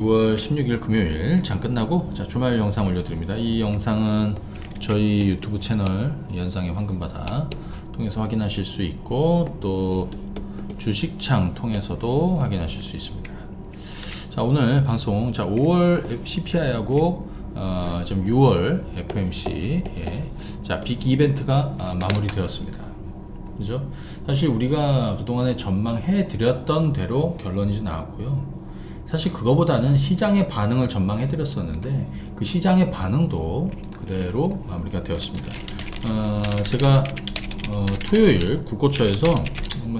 6월 16일 금요일 장 끝나고 주말 영상 올려드립니다. 이 영상은 저희 유튜브 채널 연상의 황금바다 통해서 확인하실 수 있고 또 주식창 통해서도 확인하실 수 있습니다. 자, 오늘 방송 5월 CPI하고 지금 6월 FOMC 빅 이벤트가 마무리되었습니다. 그죠? 사실 우리가 그동안에 전망해 드렸던 대로 결론이 좀 나왔고요. 사실 그거보다는 시장의 반응을 전망해 드렸었는데 그 시장의 반응도 그대로 마무리가 되었습니다. 제가 토요일 국고처에서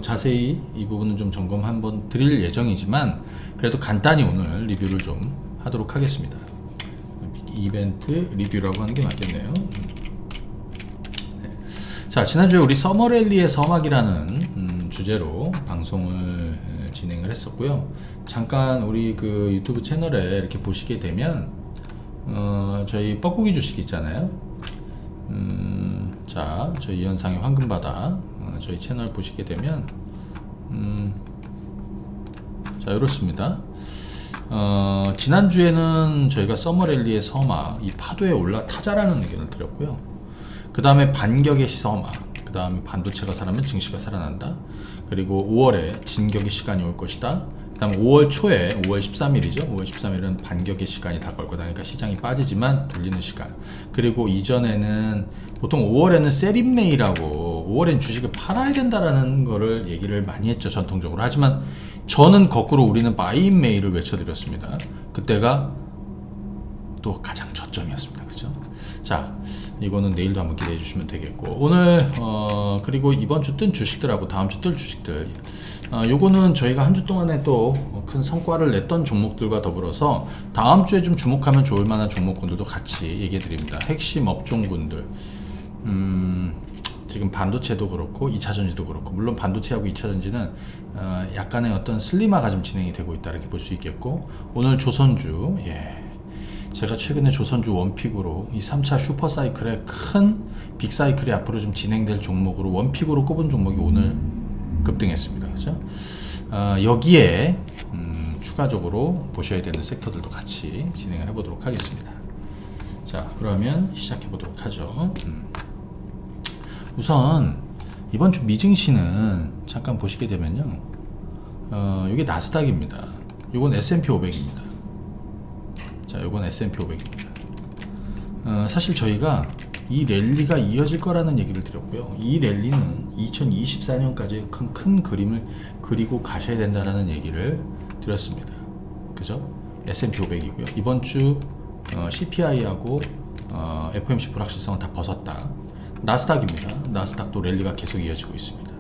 자세히 이 부분은 좀 점검 한번 드릴 예정이지만 그래도 간단히 오늘 리뷰를 좀 하도록 하겠습니다. 이벤트 리뷰라고 하는 게 맞겠네요. 자, 지난주에 우리 서머랠리의 서막이라는 주제로 방송을 진행을 했었고요. 잠깐 우리 그 유튜브 채널에 이렇게 보시게 되면 저희 뻐꾸기 주식 있잖아요. 자, 저희 연상의 황금바다 저희 채널 보시게 되면 자, 이렇습니다. 지난주에는 저희가 서머랠리의 서막, 이 파도에 올라타자라는 의견을 드렸고요. 그 다음에 반격의 서막, 그 다음에 반도체가 살아나면 증시가 살아난다. 그리고 5월에 진격의 시간이 올 것이다. 그 다음 5월 초에 5월 13일이죠. 5월 13일은 반격의 시간이 다가올 거다. 그러니까 시장이 빠지지만 돌리는 시간. 그리고 이전에는 보통 5월에는 세린메이라고 5월엔 주식을 팔아야 된다라는 거를 얘기를 많이 했죠. 전통적으로. 하지만 저는 거꾸로 우리는 바이인메이를 외쳐드렸습니다. 그때가 또 가장 저점이었습니다. 그죠? 자, 이거는 내일도 한번 기대해 주시면 되겠고, 오늘 그리고 이번 주 뜬 주식들하고 다음 주 뜰 주식들, 요거는 저희가 한 주 동안에 또 큰 성과를 냈던 종목들과 더불어서 다음 주에 좀 주목하면 좋을 만한 종목군들도 같이 얘기해 드립니다. 핵심 업종군들, 지금 반도체도 그렇고 2차전지도 그렇고, 물론 반도체하고 2차전지는 약간의 어떤 슬림화가 좀 진행이 되고 있다 이렇게 볼 수 있겠고, 오늘 조선주, 제가 최근에 조선주 원픽으로 이 3차 슈퍼사이클의 큰 빅사이클이 앞으로 좀 진행될 종목으로 원픽으로 꼽은 종목이 오늘 급등했습니다. 그죠? 여기에 추가적으로 보셔야 되는 섹터들도 같이 진행을 해보도록 하겠습니다. 자, 그러면 시작해 보도록 하죠. 우선 이번 주 미증시는 잠깐 보시게 되면요, 이게 나스닥입니다. 이건 S&P 500입니다. 자, 요건 S&P 500입니다. 사실 저희가 이 랠리가 이어질 거라는 얘기를 드렸고요. 이 랠리는 2024년까지 큰 그림을 그리고 가셔야 된다라는 얘기를 드렸습니다. 그죠? S&P 500이고요. 이번 주 CPI하고 FOMC 불확실성은 다 벗었다. 나스닥입니다. 나스닥도 랠리가 계속 이어지고 있습니다.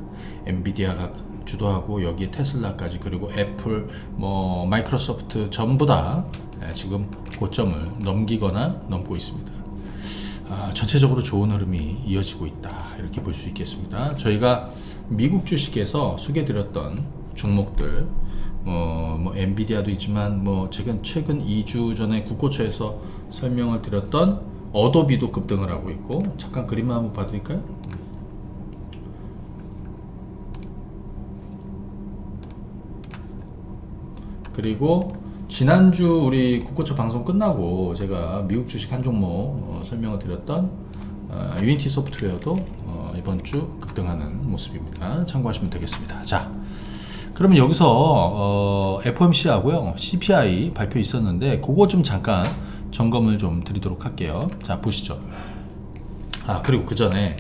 엔비디아가 주도하고 여기에 테슬라까지, 그리고 애플, 마이크로소프트 전부 다 지금 고점을 넘기거나 넘고 있습니다. 전체적으로 좋은 흐름이 이어지고 있다 이렇게 볼 수 있겠습니다. 저희가 미국 주식에서 소개드렸던 종목들, 엔비디아도 있지만 최근 2주 전에 국고처에서 설명을 드렸던 어도비도 급등을 하고 있고, 잠깐 그림만 한번 봐드릴까요? 그리고 지난주 우리 국고처 방송 끝나고 제가 미국 주식 한 종목 설명을 드렸던 유니티 소프트웨어도 이번 주 급등하는 모습입니다. 참고하시면 되겠습니다. 자, 그러면 여기서 FOMC하고요 CPI 발표 있었는데 그거 좀 잠깐 점검을 좀 드리도록 할게요. 자, 보시죠. 그리고 그 전에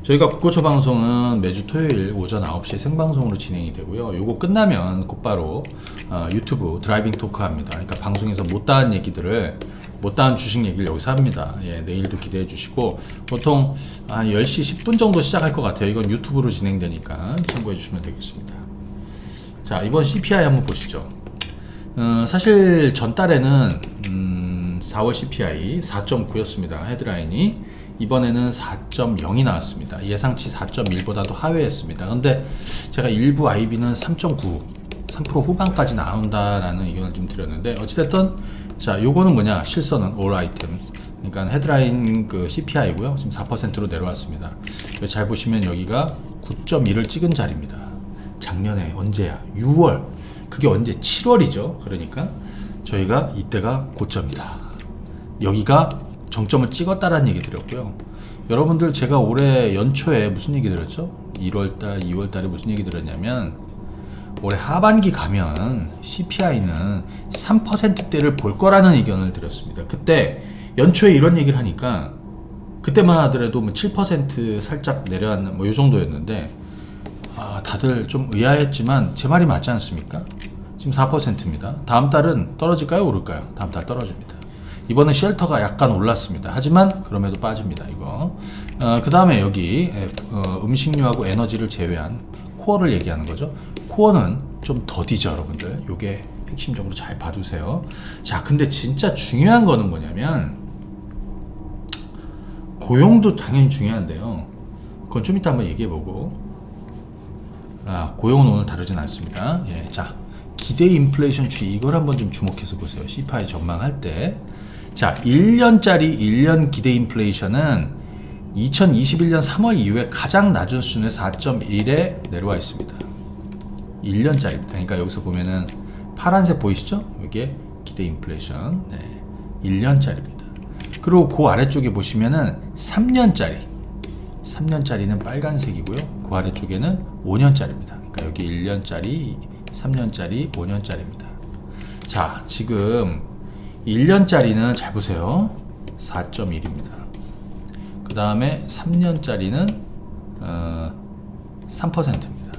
저희가 국고처 방송은 매주 토요일 오전 9시에 생방송으로 진행이 되고요. 요거 끝나면 곧바로 유튜브 드라이빙 토크 합니다. 그러니까 방송에서 못다한 얘기들을, 못다한 주식 얘기를 여기서 합니다. 내일도 기대해 주시고, 보통 한 10시 10분 정도 시작할 것 같아요. 이건 유튜브로 진행되니까 참고해 주시면 되겠습니다. 자, 이번 CPI 한번 보시죠. 사실 전달에는 4월 CPI 4.9였습니다. 헤드라인이. 이번에는 4.0이 나왔습니다. 예상치 4.1보다도 하회했습니다. 근데 제가 일부 IB는 3.9, 3% 후반까지 나온다라는 의견을 좀 드렸는데, 어찌됐든 자, 요거는 뭐냐, 실선은 all items, 그러니까 헤드라인 그 CPI고요. 지금 4%로 내려왔습니다. 잘 보시면 여기가 9.1을 찍은 자리입니다. 작년에 언제야? 6월. 그게 언제? 7월이죠. 그러니까 저희가 이때가 고점이다. 여기가 정점을 찍었다라는 얘기 드렸고요. 여러분들 제가 올해 연초에 무슨 얘기 드렸죠? 1월달, 2월달에 무슨 얘기 드렸냐면 올해 하반기 가면 CPI는 3%대를 볼 거라는 의견을 드렸습니다. 그때 연초에 이런 얘기를 하니까 그때만 하더라도 뭐 7% 살짝 내려앉는 뭐 요 정도였는데 다들 좀 의아했지만 제 말이 맞지 않습니까? 지금 4%입니다. 다음 달은 떨어질까요? 오를까요? 다음 달 떨어집니다. 이번에 쉘터가 약간 올랐습니다. 하지만 그럼에도 빠집니다. 이거. 그 다음에 여기 음식료하고 에너지를 제외한 코어를 얘기하는 거죠. 코어는 좀 더디죠, 여러분들. 요게 핵심적으로 잘 봐두세요. 자, 근데 진짜 중요한 거는 뭐냐면 고용도 당연히 중요한데요. 그건 좀 이따 한번 얘기해보고. 고용은 오늘 다루진 않습니다. 예, 자, 기대 인플레이션 추이 이걸 한번 좀 주목해서 보세요. CPI 전망할 때. 자, 1년짜리 1년 기대 인플레이션은 2021년 3월 이후에 가장 낮은 수준의 4.1에 내려와 있습니다. 1년짜리입니다. 그러니까 여기서 보면은 파란색 보이시죠? 이게 기대 인플레이션. 네, 1년짜리입니다. 그리고 그 아래쪽에 보시면은 3년짜리는 빨간색이고요. 그 아래쪽에는 5년짜리입니다. 그러니까 여기 1년짜리, 3년짜리, 5년짜리입니다. 자, 지금 1년짜리는 잘 보세요. 4.1입니다. 그 다음에 3년짜리는 3%입니다.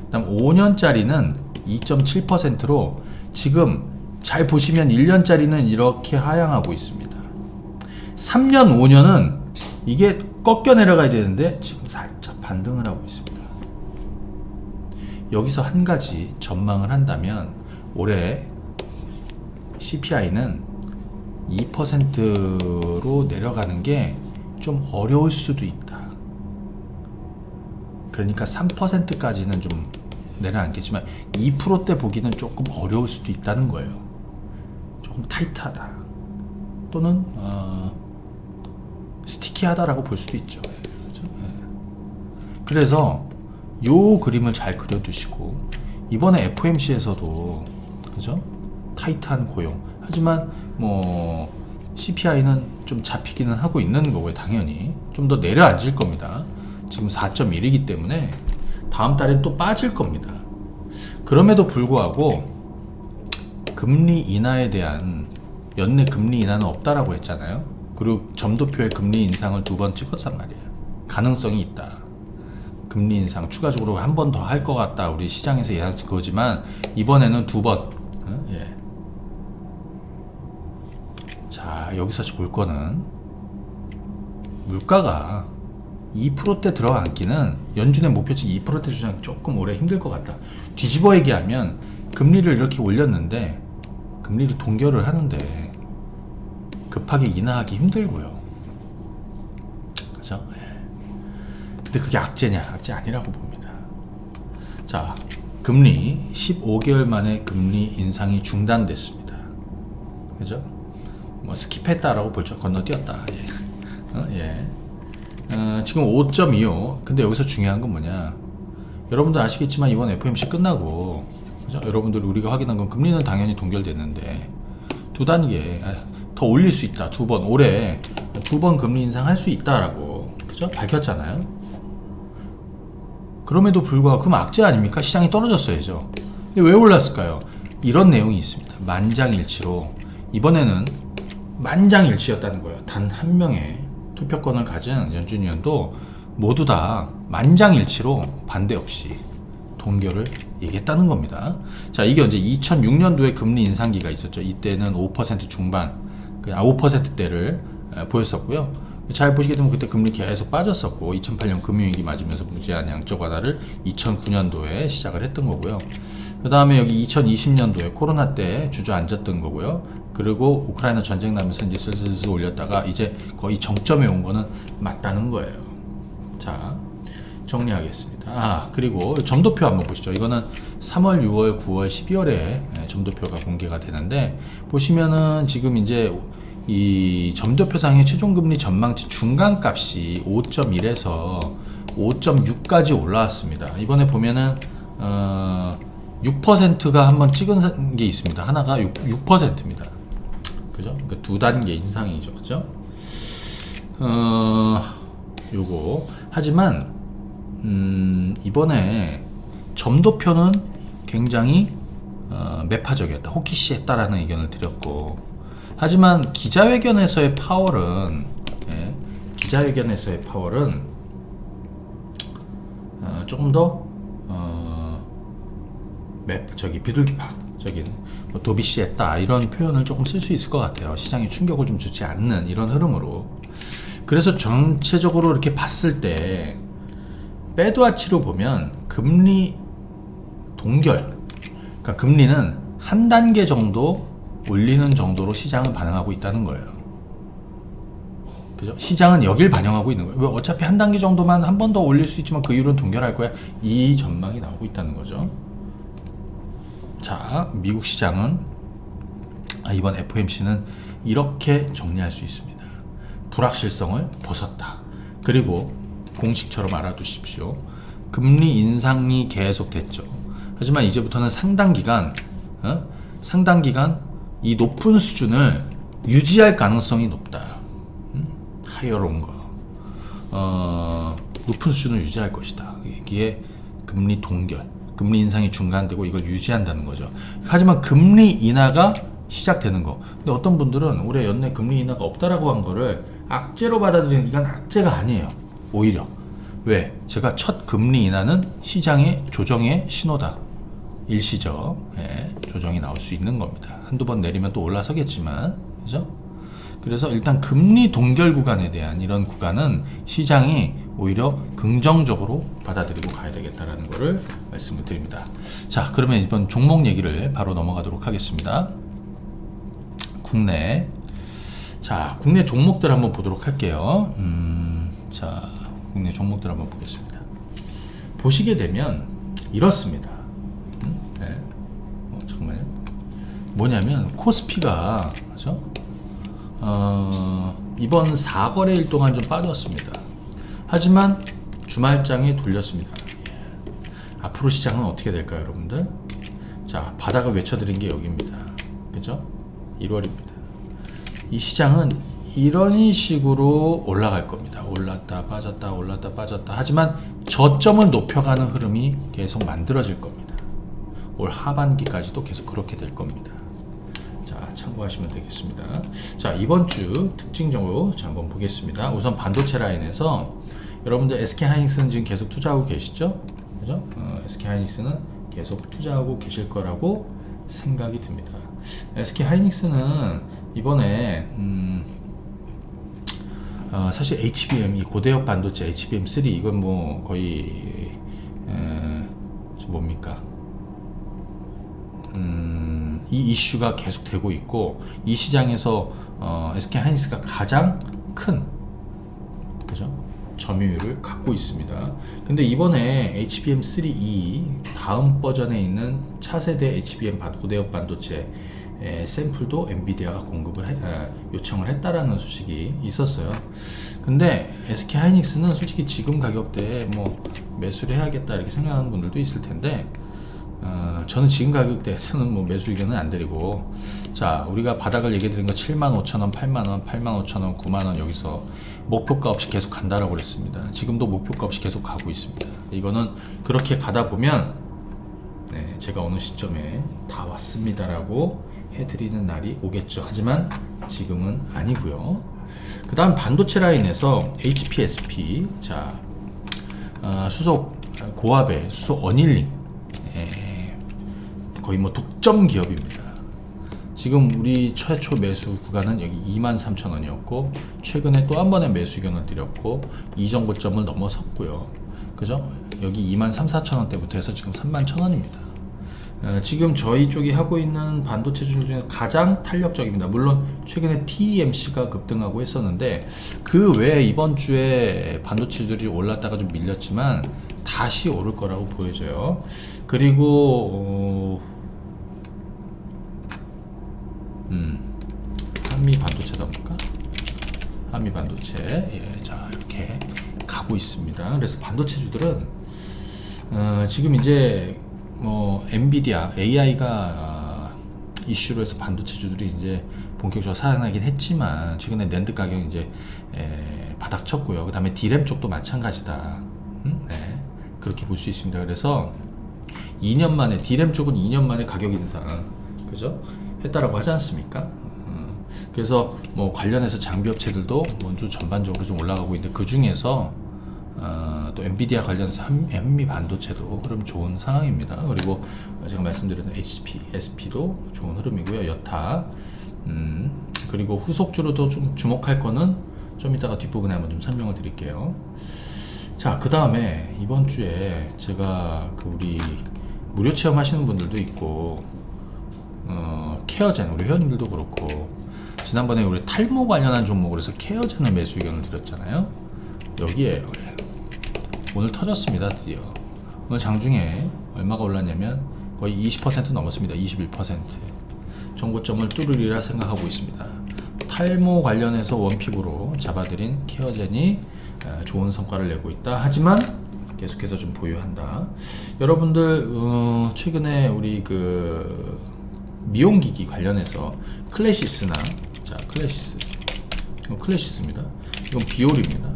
그 다음 5년짜리는 2.7%로 지금 잘 보시면 1년짜리는 이렇게 하향하고 있습니다. 3년, 5년은 이게 꺾여 내려가야 되는데 지금 살짝 반등을 하고 있습니다. 여기서 한 가지 전망을 한다면 올해 CPI는 2%로 내려가는 게 좀 어려울 수도 있다. 그러니까 3%까지는 좀 내려앉겠지만 2%대 보기는 조금 어려울 수도 있다는 거예요. 조금 타이트하다. 또는 스티키하다라고 볼 수도 있죠. 그렇죠? 그래서 요 그림을 잘 그려두시고 이번에 FOMC에서도 그죠? 타이트한 고용. 하지만 뭐 CPI는 좀 잡히기는 하고 있는 거고요. 당연히 좀 더 내려앉을 겁니다. 지금 4.1이기 때문에 다음 달엔 또 빠질 겁니다. 그럼에도 불구하고 금리 인하에 대한 연내 금리 인하는 없다라고 했잖아요. 그리고 점도표의 금리 인상을 2번 찍었단 말이에요. 가능성이 있다. 금리 인상 추가적으로 한 번 더 할 것 같다. 우리 시장에서 예상치 그거지만 이번에는 2번. 예. 자, 여기서 볼 거는 물가가 2%대 들어앉기는 연준의 목표치 2%대 주장 조금 오래 힘들 것 같다. 뒤집어 얘기하면 금리를 이렇게 올렸는데 금리를 동결을 하는데 급하게 인하하기 힘들고요. 그죠? 근데 그게 악재냐? 악재 아니라고 봅니다. 자, 금리 15개월 만에 금리 인상이 중단됐습니다. 그죠? 뭐 스킵했다라고 볼죠. 건너뛰었다. 지금 5.25. 근데 여기서 중요한 건 뭐냐? 여러분들 아시겠지만 이번 FOMC 끝나고 그죠? 여러분들 우리가 확인한 건 금리는 당연히 동결됐는데 두 단계 더 올릴 수 있다. 2번 올해 2번 금리 인상할 수 있다라고 그죠? 밝혔잖아요. 그럼에도 불구하고 그럼 악재 아닙니까? 시장이 떨어졌어야죠. 근데 왜 올랐을까요? 이런 내용이 있습니다. 만장일치로 이번에는 만장일치였다는 거예요. 단 한 명의 투표권을 가진 연준 위원도 모두 다 만장일치로 반대 없이 동결을 얘기했다는 겁니다. 자, 이게 언제 2006년도에 금리 인상기가 있었죠. 이때는 5% 중반, 5%대를 보였었고요. 잘 보시게 되면 그때 금리 계속 빠졌었고 2008년 금융위기 맞으면서 무제한 양적 완화를 2009년도에 시작을 했던 거고요. 그 다음에 여기 2020년도에 코로나 때 주저앉았던 거고요. 그리고 우크라이나 전쟁 나면서 이제 슬슬 올렸다가 이제 거의 정점에 온 거는 맞다는 거예요. 자, 정리하겠습니다. 그리고 점도표 한번 보시죠. 이거는 3월, 6월, 9월, 12월에 점도표가 공개가 되는데 보시면은 지금 이제 이 점도표상의 최종금리 전망치 중간값이 5.1에서 5.6까지 올라왔습니다. 이번에 보면은 6%가 한번 찍은 게 있습니다. 하나가 6%입니다. 그죠? 그러니까 두 단계 인상이죠. 그죠? 요거. 하지만, 이번에 점도표는 굉장히, 매파적이었다. 호키시했다라는 의견을 드렸고. 하지만 기자회견에서의 파월은, 예, 기자회견에서의 파월은, 조금 더, 비둘기파적인 뭐 도비시했다 이런 표현을 조금 쓸 수 있을 것 같아요. 시장에 충격을 좀 주지 않는 이런 흐름으로. 그래서 전체적으로 이렇게 봤을 때 배드와치로 보면 금리 동결, 그러니까 금리는 한 단계 정도 올리는 정도로 시장은 반응하고 있다는 거예요. 그죠? 시장은 여길 반영하고 있는 거예요. 어차피 한 단계 정도만 한 번 더 올릴 수 있지만 그 이후로는 동결할 거야. 이 전망이 나오고 있다는 거죠. 자, 미국 시장은 이번 FOMC는 이렇게 정리할 수 있습니다. 불확실성을 벗었다. 그리고 공식처럼 알아두십시오. 금리 인상이 계속됐죠. 하지만 이제부터는 상당 기간 이 높은 수준을 유지할 가능성이 높다. 하이어롱 거. 높은 수준을 유지할 것이다. 이게 금리 동결. 금리 인상이 중단되고 이걸 유지한다는 거죠. 하지만 금리 인하가 시작되는 거. 근데 어떤 분들은 올해 연내 금리 인하가 없다라고 한 거를 악재로 받아들이는, 이건 악재가 아니에요. 오히려. 왜? 제가 첫 금리 인하는 시장의 조정의 신호다. 일시적 조정이 나올 수 있는 겁니다. 한두 번 내리면 또 올라서겠지만, 그죠? 그래서 일단 금리 동결 구간에 대한 이런 구간은 시장이 오히려 긍정적으로 받아들이고 가야 되겠다라는 것을 말씀을 드립니다. 자, 그러면 이번 종목 얘기를 바로 넘어가도록 하겠습니다. 국내. 자, 국내 종목들 한번 보도록 할게요. 자, 국내 종목들 한번 보겠습니다. 보시게 되면 이렇습니다. 네. 잠깐만요. 뭐냐면 코스피가, 그죠? 이번 4거래일 동안 좀 빠졌습니다. 하지만 주말장에 돌렸습니다. 앞으로 시장은 어떻게 될까요, 여러분들? 자, 바닥을 외쳐드린 게 여기입니다. 그죠? 1월입니다. 이 시장은 이런 식으로 올라갈 겁니다. 올랐다 빠졌다 올랐다 빠졌다. 하지만 저점을 높여가는 흐름이 계속 만들어질 겁니다. 올 하반기까지도 계속 그렇게 될 겁니다. 자, 참고하시면 되겠습니다. 자, 이번 주 특징적으로 한번 보겠습니다. 우선 반도체 라인에서 여러분들 SK하이닉스는 지금 계속 투자하고 계시죠? 그죠? SK하이닉스는 계속 투자하고 계실 거라고 생각이 듭니다. SK하이닉스는 이번에 사실 HBM, 이 고대역 반도체 HBM3 이건 뭐 거의 뭡니까? 이 이슈가 계속 되고 있고 이 시장에서 SK하이닉스가 가장 큰, 그죠? 점유율을 갖고 있습니다. 근데 이번에 HBM3E 다음 버전에 있는 차세대 HBM 고대역 반도체 샘플도 엔비디아가 요청을 했다라는 소식이 있었어요. 근데 SK하이닉스는 솔직히 지금 가격대에 뭐 매수를 해야겠다 이렇게 생각하는 분들도 있을 텐데 저는 지금 가격대에서는 뭐 매수 의견은 안 드리고, 자, 우리가 바닥을 얘기해 드린 거 75,000원, 8만원, 85,000원, 9만원 여기서 목표가 없이 계속 간다라고 그랬습니다. 지금도 목표가 없이 계속 가고 있습니다. 이거는 그렇게 가다 보면 제가 어느 시점에 다 왔습니다라고 해드리는 날이 오겠죠. 하지만 지금은 아니고요. 그 다음 반도체 라인에서 HPSP, 자, 수소 고압의 수소 어닐링, 거의 뭐 독점 기업입니다. 지금 우리 최초 매수 구간은 여기 23,000원이었고 최근에 또 한 번의 매수 의견을 드렸고 이전 고점을 넘어섰고요. 그죠? 여기 23,000~24,000원대부터 해서 지금 31,000원입니다. 지금 저희 쪽이 하고 있는 반도체주 중에 가장 탄력적입니다. 물론 최근에 TMC가 급등하고 했었는데 그 외에 이번 주에 반도체들이 올랐다가 좀 밀렸지만 다시 오를 거라고 보여져요. 그리고 한미 반도체다 볼까? 한미 반도체, 자, 이렇게 가고 있습니다. 그래서 반도체주들은 지금 이제 뭐 엔비디아 AI가 이슈로 해서 반도체주들이 이제 본격적으로 살아나긴 했지만 최근에 낸드 가격이 이제 바닥쳤고요. 그 다음에 D램 쪽도 마찬가지다. 네, 그렇게 볼 수 있습니다. 그래서 2년 만에 D램 쪽은 2년 만에 가격 인상, 그죠? 했다라고 하지 않습니까? 그래서 뭐 관련해서 장비 업체들도 먼저 전반적으로 좀 올라가고 있는데 그 중에서 또 엔비디아 관련해서 한미 반도체도 흐름 좋은 상황입니다. 그리고 제가 말씀드렸던 HP, SP도 좋은 흐름이고요. 여타. 그리고 후속주로도 좀 주목할 거는 좀 이따가 뒷부분에 한번 좀 설명을 드릴게요. 자, 그 다음에 이번 주에 제가 그 우리 무료 체험 하시는 분들도 있고, 케어젠, 우리 회원님들도 그렇고, 지난번에 우리 탈모 관련한 종목으로 해서 케어젠을 매수 의견을 드렸잖아요. 여기에 오늘 터졌습니다. 드디어 오늘 장중에 얼마가 올랐냐면 거의 20% 넘었습니다. 21% 정고점을 뚫으리라 생각하고 있습니다. 탈모 관련해서 원픽으로 잡아들인 케어젠이 좋은 성과를 내고 있다. 하지만 계속해서 좀 보유한다. 여러분들 최근에 우리 그 미용기기 관련해서 클래시스나, 자, 이건 클래시스입니다. 이건 비올입니다.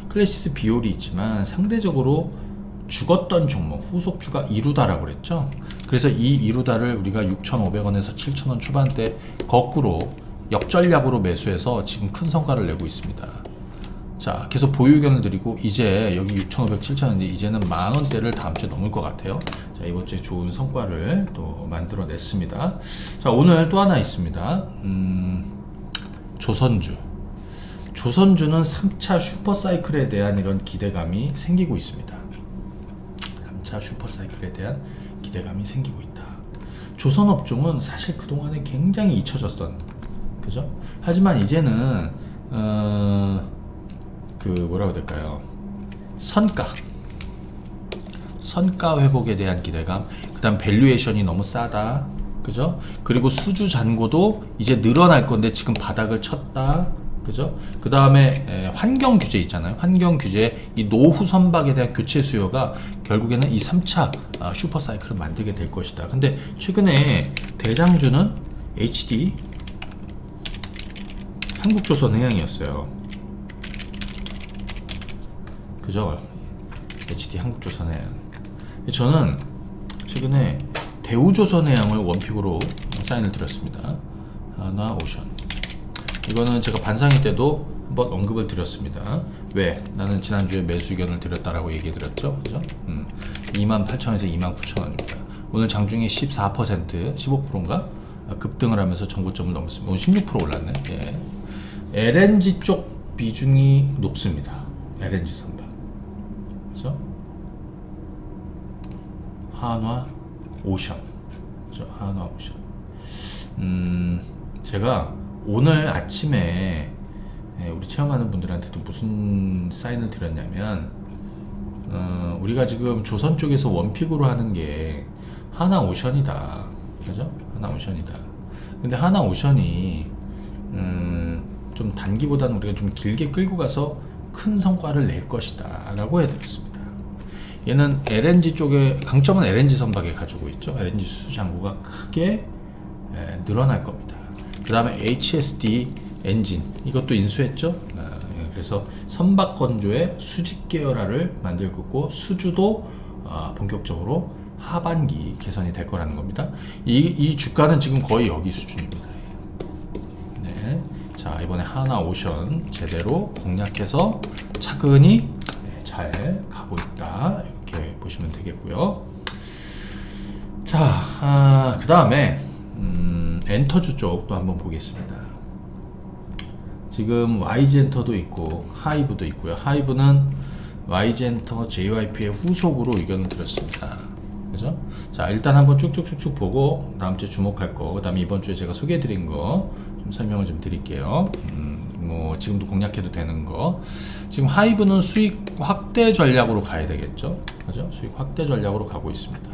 클래시스 비올이 있지만 상대적으로 죽었던 종목 후속주가 이루다라고 그랬죠. 그래서 이 이루다를 우리가 6,500원에서 7,000원 초반대 거꾸로 역전략으로 매수해서 지금 큰 성과를 내고 있습니다. 자, 계속 보유 의견을 드리고 이제 여기 6,500, 7,000원인데 이제는 만원대를 다음 주에 넘을 것 같아요. 자, 이번 주에 좋은 성과를 또 만들어냈습니다. 자, 오늘 또 하나 있습니다. 조선주는 3차 슈퍼사이클에 대한 이런 기대감이 생기고 있습니다. 3차 슈퍼사이클에 대한 기대감이 생기고 있다. 조선업종은 사실 그동안에 굉장히 잊혀졌던, 그죠? 하지만 이제는 그 뭐라고 해야 될까요? 선가 회복에 대한 기대감, 그 다음 밸류에이션이 너무 싸다, 그죠? 그리고 수주 잔고도 이제 늘어날 건데 지금 바닥을 쳤다, 그죠? 그 다음에 환경 규제 있잖아요. 환경 규제, 이 노후 선박에 대한 교체 수요가 결국에는 이 3차 슈퍼 사이클을 만들게 될 것이다. 근데 최근에 대장주는 HD 한국조선해양이었어요. 그죠? HD 한국조선해양. 저는 최근에 대우조선해양을 원픽으로 사인을 드렸습니다. 하나오션. 이거는 제가 반상회 때도 한번 언급을 드렸습니다. 왜? 나는 지난주에 매수 의견을 드렸다라고 얘기 드렸죠. 그죠? 28,000원에서 29,000원입니다. 오늘 장중에 14%, 15%인가? 급등을 하면서 정고점을 넘었습니다. 오늘 16% 올랐네. 예. LNG 쪽 비중이 높습니다. LNG 선박. 그죠? 한화오션. 그죠? 한화오션. 제가 오늘 아침에 우리 체험하는 분들한테도 무슨 사인을 드렸냐면 우리가 지금 조선 쪽에서 원픽으로 하는 게 하나오션이다, 그죠? 하나오션이다. 근데 하나오션이 좀 단기보다는 우리가 좀 길게 끌고 가서 큰 성과를 낼 것이다 라고 해드렸습니다. 얘는 LNG 쪽에 강점은 LNG 선박에 가지고 있죠. LNG 수장고가 크게 늘어날 겁니다. 그 다음에 HSD 엔진, 이것도 인수했죠. 그래서 선박 건조의 수직 계열화를 만들 거고 수주도 본격적으로 하반기 개선이 될 거라는 겁니다. 이 주가는 지금 거의 여기 수준입니다. 네. 자, 이번에 하나오션 제대로 공략해서 차근히 잘 가고 있다, 이렇게 보시면 되겠고요. 자, 그 다음에 엔터주 쪽도 한번 보겠습니다. 지금 YG엔터도 있고 하이브도 있고요. 하이브는 YG엔터 JYP의 후속으로 의견을 드렸습니다. 그죠? 자, 일단 한번 쭉쭉쭉쭉 보고 다음 주에 주목할 거, 그 다음에 이번 주에 제가 소개해드린 거 좀 설명을 좀 드릴게요. 뭐 지금도 공략해도 되는 거. 지금 하이브는 수익 확대 전략으로 가야 되겠죠. 그죠? 수익 확대 전략으로 가고 있습니다.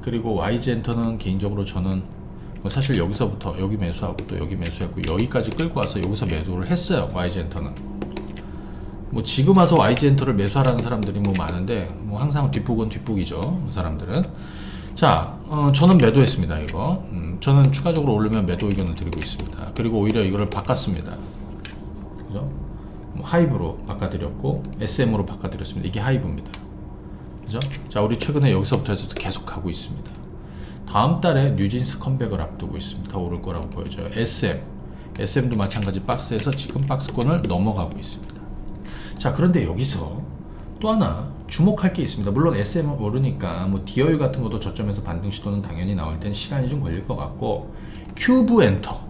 그리고 YG엔터는 개인적으로 저는 뭐 사실 여기서부터 여기 매수하고 또 여기 매수했고 여기까지 끌고 와서 여기서 매도를 했어요. YG엔터는. 뭐 지금 와서 YG엔터를 매수하라는 사람들이 뭐 많은데 뭐 항상 뒷북은 뒷북이죠, 그 사람들은. 자, 저는 매도했습니다. 이거 저는 추가적으로 오르면 매도 의견을 드리고 있습니다. 그리고 오히려 이거를 바꿨습니다. 그죠? 뭐 하이브로 바꿔드렸고 SM으로 바꿔드렸습니다. 이게 하이브입니다. 그죠? 자, 우리 최근에 여기서부터 해서 계속 가고 있습니다. 다음 달에 뉴진스 컴백을 앞두고 있습니다. 더 오를 거라고 보여져요. SM도 마찬가지 박스에서 지금 박스권을 넘어가고 있습니다. 자, 그런데 여기서 또 하나 주목할 게 있습니다. 물론 SM은 오르니까 뭐 디어유 같은 것도 저점에서 반등 시도는 당연히 나올 땐 시간이 좀 걸릴 것 같고, 큐브 엔터,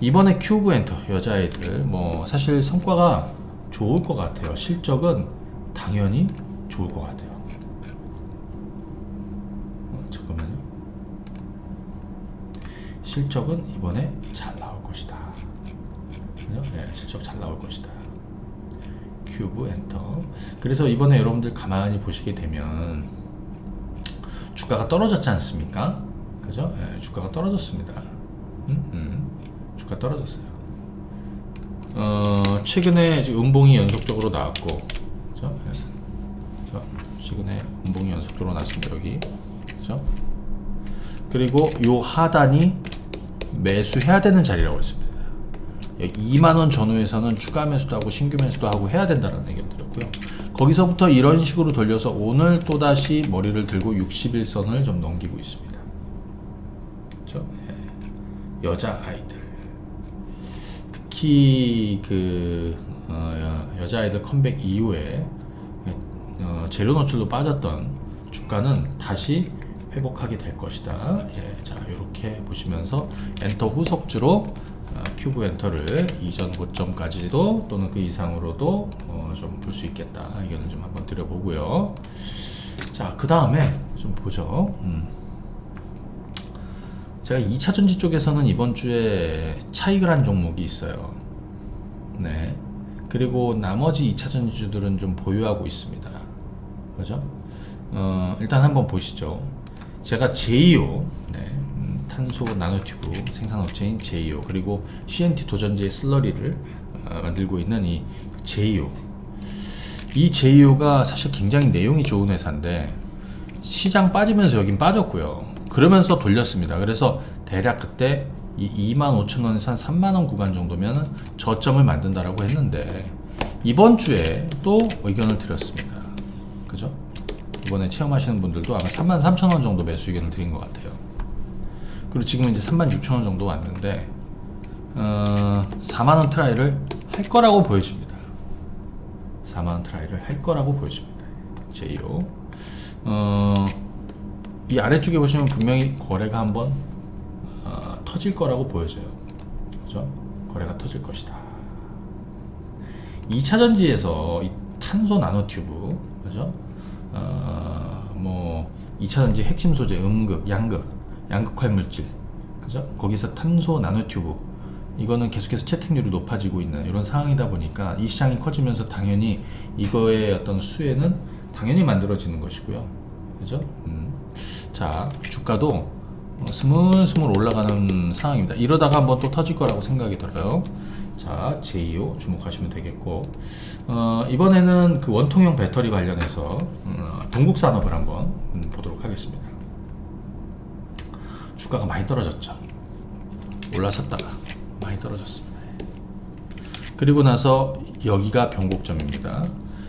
이번에 큐브 엔터 여자아이들 뭐 사실 성과가 좋을 것 같아요. 실적은 당연히 좋을 것 같아요. 잠깐만요. 실적은 이번에 잘 나올 것이다. 네, 실적 잘 나올 것이다. 큐브 엔터. 그래서 이번에 여러분들 가만히 보시게 되면 주가가 떨어졌지 않습니까? 그죠? 네, 주가가 떨어졌습니다. 주가 떨어졌어요. 최근에 지금 음봉이 연속적으로 나왔고, 그죠? 네. 최근에 음봉이 연속적으로 나왔습니다. 여기, 그죠? 그리고 요 하단이 매수해야 되는 자리라고 했습니다. 2만원 전후에서는 추가 매수도 하고 신규 매수도 하고 해야 된다는 의견 드렸고요. 거기서부터 이런 식으로 돌려서 오늘 또다시 머리를 들고 61선을 좀 넘기고 있습니다. 그렇죠? 여자 아이들, 특히 그 여자 아이들 컴백 이후에 재료 노출도 빠졌던 주가는 다시 회복하게 될 것이다. 예, 자, 이렇게 보시면서 엔터 후속주로 큐브 엔터를 이전 고점까지도 또는 그 이상으로도 좀 볼 수 있겠다. 의견을 좀 한번 드려보고요. 자, 그 다음에 좀 보죠. 제가 2차전지 쪽에서는 이번 주에 차익을 한 종목이 있어요. 네. 그리고 나머지 2차전지주들은 좀 보유하고 있습니다. 그죠? 일단 한번 보시죠. 제가 제이오, 네, 탄소 나노튜브 생산업체인 제이오, 그리고 CNT 도전지의 슬러리를 만들고 있는 이 제이오. 이 제이오가 사실 굉장히 내용이 좋은 회사인데 시장 빠지면서 여긴 빠졌고요. 그러면서 돌렸습니다. 그래서 대략 그때 이 25,000원에서 한 3만원 구간 정도면 저점을 만든다라고 했는데 이번 주에 또 의견을 드렸습니다. 그죠? 이번에 체험하시는 분들도 아마 33,000원 정도 매수 의견을 드린 것 같아요. 그리고 지금 이제 36,000원 정도 왔는데 4만원 트라이를 할 거라고 보여집니다. 4만원 트라이를 할 거라고 보여집니다. 제이오. 이 아래쪽에 보시면 분명히 거래가 한번 터질 거라고 보여져요. 그죠? 거래가 터질 것이다. 2차전지에서 이 탄소 나노튜브, 그죠? 뭐 2차전지 핵심 소재 음극, 양극화 물질, 그죠? 거기서 탄소 나노튜브, 이거는 계속해서 채택률이 높아지고 있는 이런 상황이다 보니까 이 시장이 커지면서 당연히 이거의 어떤 수혜는 당연히 만들어지는 것이고요. 그죠? 자, 주가도 스물스물 올라가는 상황입니다. 이러다가 한번 또 터질 거라고 생각이 들어요. 자, 제이오 주목하시면 되겠고, 이번에는 그 원통형 배터리 관련해서 동국산업을 한번 보도록 하겠습니다. 주가가 많이 떨어졌죠. 올라섰다가 많이 떨어졌습니다. 그리고 나서 여기가 변곡점입니다.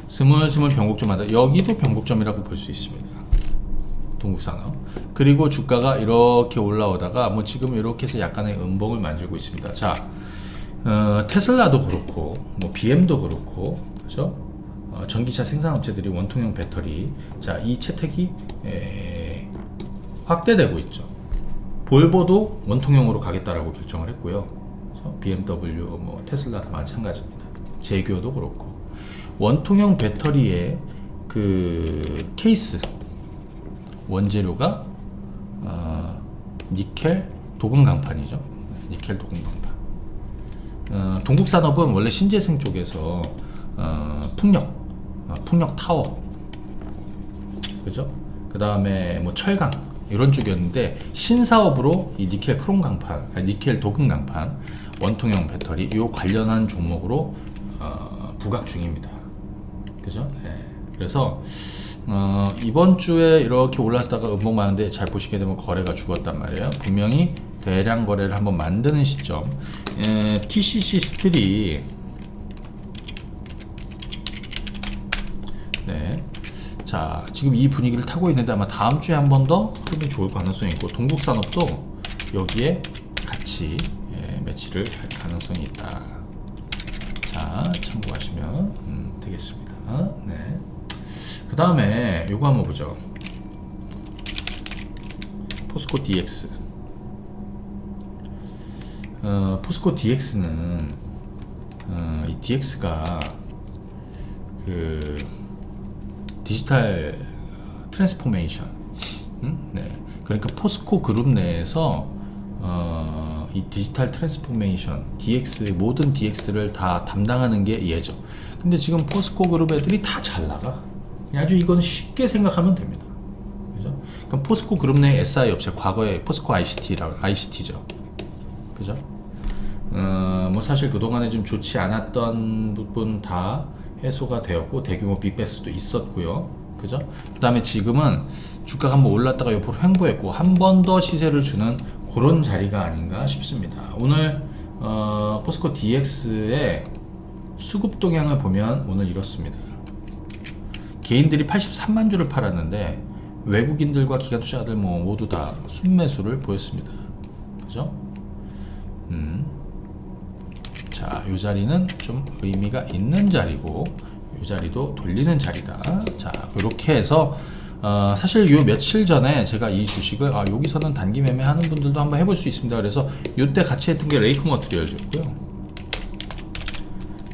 스물스물 변곡점마다 여기도 변곡점이라고 볼 수 있습니다. 동국산업. 그리고 주가가 이렇게 올라오다가 뭐 지금 이렇게 해서 약간의 음봉을 만들고 있습니다. 자, 테슬라도 그렇고 뭐 BM도 그렇고, 그죠? 전기차 생산업체들이 원통형 배터리, 자, 이 채택이 확대되고 있죠. 볼보도 원통형으로 가겠다라고 결정을 했고요. BMW, 뭐 테슬라 다 마찬가지입니다. 제규어도 그렇고 원통형 배터리의 그 케이스 원재료가 니켈 도금 강판이죠. 니켈 도금 강판. 동국산업은 원래 신재생 쪽에서 풍력 타워, 그죠? 그 다음에 뭐 철강 이런 쪽이었는데 신사업으로 이 니켈 크롬 강판, 니켈 도금 강판, 원통형 배터리 이 관련한 종목으로 부각 중입니다. 그죠? 네. 그래서 이번 주에 이렇게 올랐다가 음봉 많은데 잘 보시게 되면 거래가 죽었단 말이에요. 분명히 대량 거래를 한번 만드는 시점. TCC 스틸이 네. 자, 지금 이 분위기를 타고 있는데 아마 다음 주에 한 번 더 흐름이 좋을 가능성이 있고, 동국산업도 여기에 같이 매치를 할 가능성이 있다. 자, 참고하시면 되겠습니다. 네. 그 다음에 요거 한번 보죠. 포스코 DX. 포스코 DX는 이 DX가 그 디지털 트랜스포메이션, 네. 그러니까 포스코 그룹 내에서 이 디지털 트랜스포메이션, DX, 모든 DX를 다 담당하는 게 얘죠. 근데 지금 포스코 그룹 애들이 다 잘 나가. 아주 이건 쉽게 생각하면 됩니다. 그죠? 그럼 포스코 그룹 내 SI 업체, 과거에 포스코 ICT죠. 그죠? 뭐 사실 그동안에 좀 좋지 않았던 부분 다 해소가 되었고, 대규모 빅베스도 있었고요. 그죠? 그 다음에 지금은 주가가 한번 올랐다가 옆으로 횡보했고, 한 번 더 시세를 주는 그런 자리가 아닌가 싶습니다. 오늘 포스코 DX의 수급 동향을 보면 오늘 이렇습니다. 개인들이 83만 주를 팔았는데 외국인들과 기관 투자자들 뭐 모두 다 순매수를 보였습니다. 그죠? 자, 이 자리는 좀 의미가 있는 자리고, 이 자리도 돌리는 자리다. 자, 이렇게 해서 사실 요 며칠 전에 제가 이 주식을 여기서는 단기 매매하는 분들도 한번 해볼 수 있습니다. 그래서 요때 같이 했던 게 레이크 머티리얼즈였고요.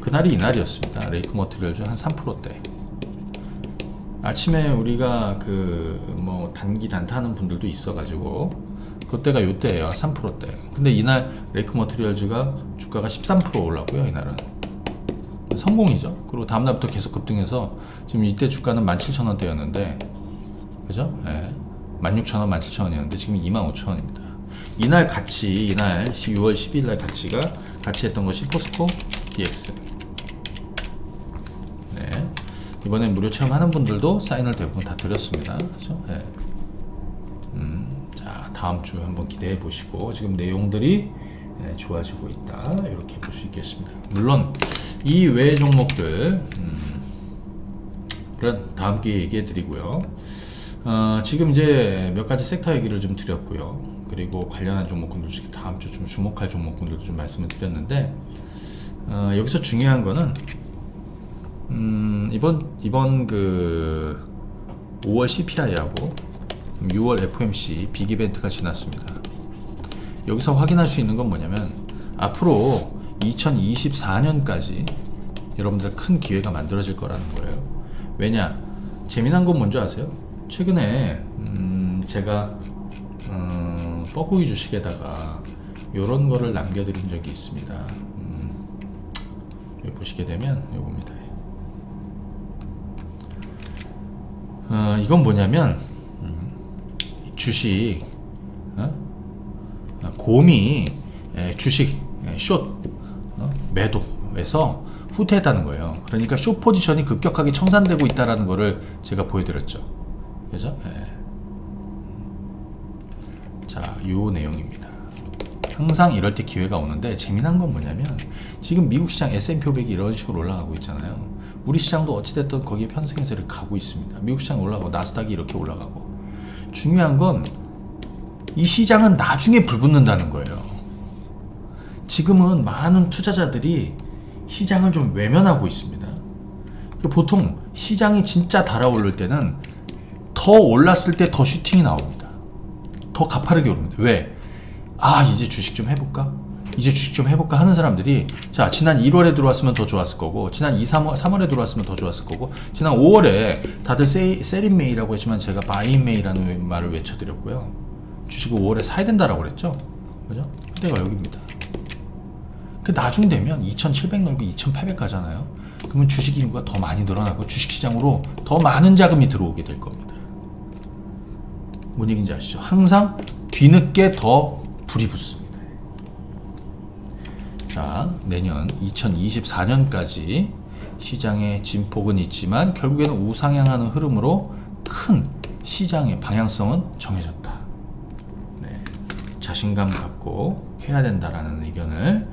그날이 이날이었습니다. 레이크 머티리얼즈 한 3%대. 아침에 우리가 뭐 단기 단타하는 분들도 있어가지고 그때가 요때예요. 3%대. 근데 이날 레이크 머티리얼즈가 주가가 13% 올랐고요. 이날은 성공이죠. 그리고 다음날부터 계속 급등해서 지금 이때 주가는 17,000원대였는데, 그죠? 예. 16,000원, 17,000원이었는데 지금 25,000원입니다. 이날 6월 10일 날 같이 했던 것이 포스코 DX. 네. 이번에 무료 체험하는 분들도 사인을 대부분 다 드렸습니다. 그죠? 예. 자, 다음 주 한번 기대해 보시고, 지금 내용들이 좋아지고 있다. 이렇게 볼 수 있겠습니다. 물론 이 외의 종목들 그런 다음 기회에 얘기해 드리고요. 지금 이제 몇 가지 섹터 얘기를 좀 드렸고요. 그리고 관련한 종목군들, 다음 주 좀 주목할 종목군들도 좀 말씀을 드렸는데, 여기서 중요한 거는 이번 그 5월 CPI하고 6월 FOMC 빅 이벤트가 지났습니다. 여기서 확인할 수 있는 건 뭐냐면, 앞으로 2024년까지 여러분들의 큰 기회가 만들어질 거라는 거예요. 왜냐? 재미난 건 뭔지 아세요? 최근에 제가 뻐꾸기 주식에다가 요런 거를 남겨드린 적이 있습니다. 여기 보시게 되면 요겁니다. 이건 뭐냐면 주식 곰이 주식 숏 매도에서 후퇴했다는 거예요. 그러니까 숏 포지션이 급격하게 청산되고 있다는 거를 제가 보여드렸죠. 그죠? 네. 자, 요 내용입니다. 항상 이럴 때 기회가 오는데, 재미난 건 뭐냐면 지금 미국 시장 S&P 500이 이런 식으로 올라가고 있잖아요. 우리 시장도 어찌됐든 거기에 편승해서를 가고 있습니다. 미국 시장 올라가고 나스닥이 이렇게 올라가고. 중요한 건 이 시장은 나중에 불붙는다는 거예요. 지금은 많은 투자자들이 시장을 좀 외면하고 있습니다. 보통 시장이 진짜 달아오를 때는 더 올랐을 때 더 슈팅이 나옵니다. 더 가파르게 오릅니다. 왜? 이제 주식 좀 해볼까? 이제 주식 좀 해볼까 하는 사람들이, 자, 지난 1월에 들어왔으면 더 좋았을 거고, 지난 3월에 들어왔으면 더 좋았을 거고, 지난 5월에 다들 셀인 메이라고 했지만 제가 바인 메이라는 말을 외쳐드렸고요. 주식을 5월에 사야 된다라고 그랬죠. 그죠? 그때가 여기입니다. 그 나중 되면 2,700 넘고 2,800 가잖아요. 그러면 주식 인구가 더 많이 늘어나고 주식시장으로 더 많은 자금이 들어오게 될 겁니다. 뭔 얘기인지 아시죠? 항상 뒤늦게 더 불이 붙습니다. 자, 내년 2024년까지 시장의 진폭은 있지만 결국에는 우상향하는 흐름으로 큰 시장의 방향성은 정해졌다. 네, 자신감 갖고 해야 된다라는 의견을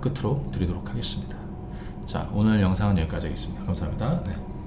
끝으로 드리도록 하겠습니다. 자, 오늘 영상은 여기까지 하겠습니다. 감사합니다. 네.